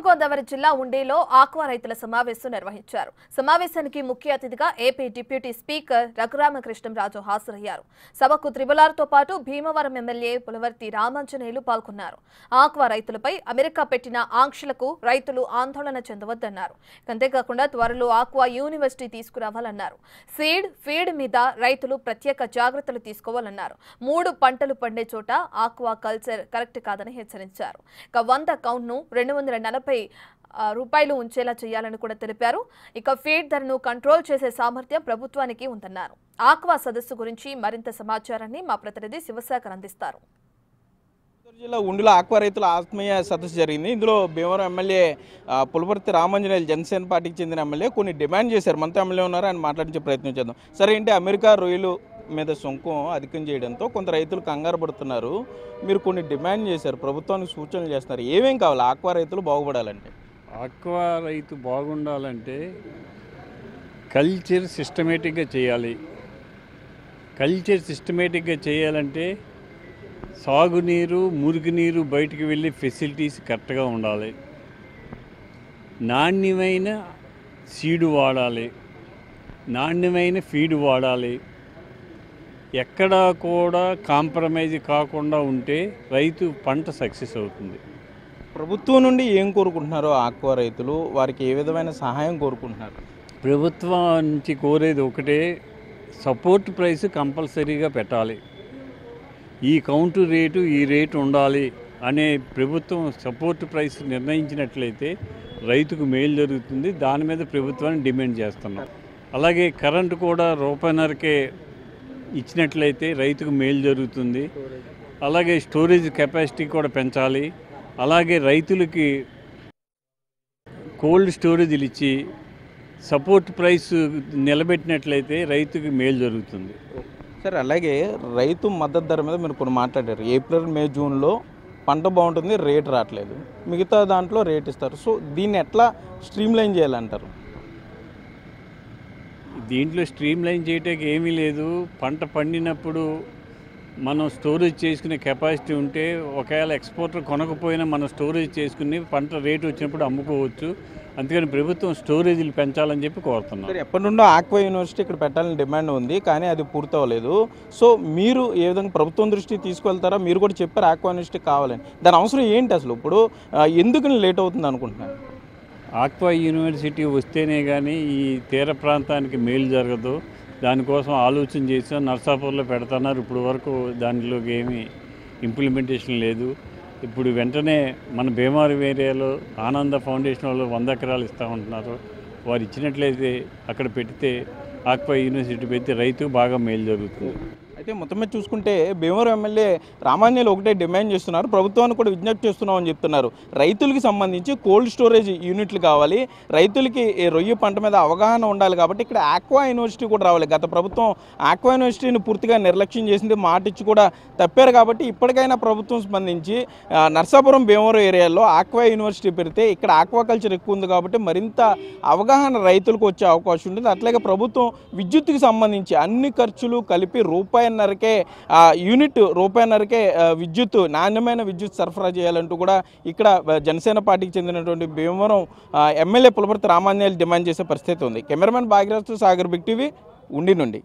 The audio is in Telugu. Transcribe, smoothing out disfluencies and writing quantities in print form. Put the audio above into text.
తూర్పుగోదావరి జిల్లా ఉండిలో ఆక్వా రైతుల సమావేశం నిర్వహించారు. సమావేశానికి ముఖ్య అతిథిగా ఏపీ డిప్యూటీ స్పీకర్ రఘురామకృష్ణంరాజు హాజరయ్యారు. సభకు త్రిబులార్తో పాటు భీమవరం ఎమ్మెల్యే పులవర్తి రామాంజనేయులు పాల్గొన్నారు. ఆక్వా రైతులపై అమెరికా పెట్టిన ఆంక్షలకు రైతులు ఆందోళన చెందవద్దన్నారు. అంతేకాకుండా త్వరలో ఆక్వా యూనివర్సిటీ తీసుకురావాలన్నారు. సీడ్, ఫీడ్ మీద రైతులు ప్రత్యేక జాగ్రత్తలు తీసుకోవాలన్నారు. 3 పంటలు పండే చోట ఆక్వా కల్చర్ కరెక్ట్ కాదని హెచ్చరించారు. 100 కౌంట్ను 240 రూపాయలు ఉంచేలా చేయాలని కూడా తెలిపారు. ఇక ఫీడ్ ధరను కంట్రోల్ చేసే సామర్థ్యం ప్రభుత్వానికి ఉందన్నారు. ఆక్వా సదస్సు గురించి మరింత సమాచారాన్ని మా ప్రతినిధి శివశేఖర్ అందిస్తారు. జిల్లా ఉండిలో ఆక్వా రైతుల ఆత్మీయ సదస్సు జరిగింది. ఇందులో భీమవరం ఎమ్మెల్యే పులవర్తి రామాంజనేయులు జనసేన పార్టీకి చెందిన ఎమ్మెల్యే కొన్ని డిమాండ్ చేశారు. మనతో ఎమ్మెల్యే ఉన్నారు, ఆయన మాట్లాడించే ప్రయత్నం చేద్దాం. సరే, ఏంటి అమెరికా రొయ్యలు మీద సుంకం అధికం చేయడంతో కొంత రైతులు కంగారు పడుతున్నారు. మీరు కొన్ని డిమాండ్ చేశారు, ప్రభుత్వానికి సూచనలు చేస్తున్నారు. ఏమేం కావాలి ఆక్వా రైతులు బాగుపడాలంటే? ఆక్వా రైతు బాగుండాలంటే కల్చర్ సిస్టమేటిక్గా చేయాలి. కల్చర్ సిస్టమేటిక్గా చేయాలంటే సాగునీరు, మురుగునీరు బయటికి వెళ్ళి ఫెసిలిటీస్ కరెక్ట్గా ఉండాలి. నాణ్యమైన సీడు వాడాలి, నాణ్యమైన ఫీడ్ వాడాలి. ఎక్కడా కూడా కాంప్రమైజ్ కాకుండా ఉంటే రైతు పంట సక్సెస్ అవుతుంది. ప్రభుత్వం నుండి ఏం కోరుకుంటున్నారో ఆక్వా రైతులు, వారికి ఏ విధమైన సహాయం కోరుకుంటున్నారు? ప్రభుత్వం నుంచి కోరేది ఒకటే, సపోర్ట్ ప్రైస్ కంపల్సరీగా పెట్టాలి. ఈ కౌంటు రేటు, ఈ రేటు ఉండాలి అనే ప్రభుత్వం సపోర్ట్ ప్రైస్ నిర్ణయించినట్లయితే రైతుకు మేలు జరుగుతుంది. దాని మీద ప్రభుత్వాన్ని డిమాండ్ చేస్తున్నాం. అలాగే కరెంటు కూడా రూపాయన్నరకే ఇచ్చినట్లయితే రైతుకు మేలు జరుగుతుంది. అలాగే స్టోరేజ్ కెపాసిటీ కూడా పెంచాలి. అలాగే రైతులకి కోల్డ్ స్టోరేజ్లు ఇచ్చి సపోర్ట్ ప్రైస్ నిలబెట్టినట్లయితే రైతుకి మేలు జరుగుతుంది. సరే, అలాగే రైతు మద్దతు ధర మీద మీరు కొన్ని మాట్లాడారు. ఏప్రిల్, మే, జూన్లో పంట బాగుంటుంది, రేటు రావట్లేదు, మిగతా దాంట్లో రేట్ ఇస్తారు. సో దీన్ని ఎట్లా స్ట్రీమ్లైన్ చేయాలంటారు? దీంట్లో స్ట్రీమ్లైన్ చేయటానికి ఏమీ లేదు. పంట పండినప్పుడు మనం స్టోరేజ్ చేసుకునే కెపాసిటీ ఉంటే ఒకవేళ ఎక్స్పోర్టర్ కొనకపోయినా మనం స్టోరేజ్ చేసుకుని పంట రేటు వచ్చినప్పుడు అమ్ముకోవచ్చు. అందుకని ప్రభుత్వం స్టోరేజీలు పెంచాలని చెప్పి కోరుతున్నాం. ఎప్పటి నుండో ఆక్వా యూనివర్సిటీ ఇక్కడ పెట్టాలని డిమాండ్ ఉంది, కానీ అది పూర్తవలేదు. సో మీరు ఏ విధంగా ప్రభుత్వం దృష్టికి తీసుకెళ్తారా? మీరు కూడా చెప్పారు ఆక్వా యూనివర్సిటీ కావాలని. దాని అవసరం ఏంటి అసలు? ఇప్పుడు ఎందుకు లేట్ అవుతుంది అనుకుంటున్నాను? ఆక్వా యూనివర్సిటీ వస్తేనే కానీ ఈ తీర ప్రాంతానికి మేలు జరగదు. దానికోసం ఆలోచన చేసాం. నర్సాపూర్లో పెడతాన్నారు. ఇప్పుడు వరకు దానిలోకి ఏమీ ఇంప్లిమెంటేషన్ లేదు. ఇప్పుడు వెంటనే మన భీమవరం ఏరియాలో ఆనంద ఫౌండేషన్ వాళ్ళు 100 ఎకరాలు ఇస్తామంటున్నారు. వారు ఇచ్చినట్లయితే అక్కడ పెడితే ఆక్వా యూనివర్సిటీ పెడితే రైతుకు బాగా మేలు జరుగుతుంది. అయితే మొత్తం మీద చూసుకుంటే భీమవరం ఎమ్మెల్యే రామాంజనేయులు ఒకటే డిమాండ్ చేస్తున్నారు, ప్రభుత్వాన్ని కూడా విజ్ఞప్తి చేస్తున్నామని చెప్తున్నారు. రైతులకి సంబంధించి కోల్డ్ స్టోరేజ్ యూనిట్లు కావాలి, రైతులకి రొయ్య పంట మీద అవగాహన ఉండాలి. కాబట్టి ఇక్కడ ఆక్వా యూనివర్సిటీ కూడా రావాలి. గత ప్రభుత్వం ఆక్వా యూనివర్సిటీని పూర్తిగా నిర్లక్ష్యం చేసింది, మాట ఇచ్చి కూడా తప్పారు. కాబట్టి ఇప్పటికైనా ప్రభుత్వం స్పందించి నర్సాపురం, భీమవరం ఏరియాలో ఆక్వా యూనివర్సిటీ పెడితే ఇక్కడ ఆక్వాకల్చర్ ఎక్కువ ఉంది కాబట్టి మరింత అవగాహన రైతులకు వచ్చే అవకాశం ఉంటుంది. అట్లాగే ప్రభుత్వం విద్యుత్తుకి సంబంధించి అన్ని ఖర్చులు కలిపి రూపాయన్నరకే విద్యుత్, నాణ్యమైన విద్యుత్ సరఫరా చేయాలంటూ కూడా ఇక్కడ జనసేన పార్టీకి చెందినటువంటి భీమవరం ఎమ్మెల్యే పులవర్తి రామాంజనేయులు డిమాండ్ చేసే పరిస్థితి ఉంది. Cameraman Bhagyaraju, Sagar, big TV, Undi నుండి.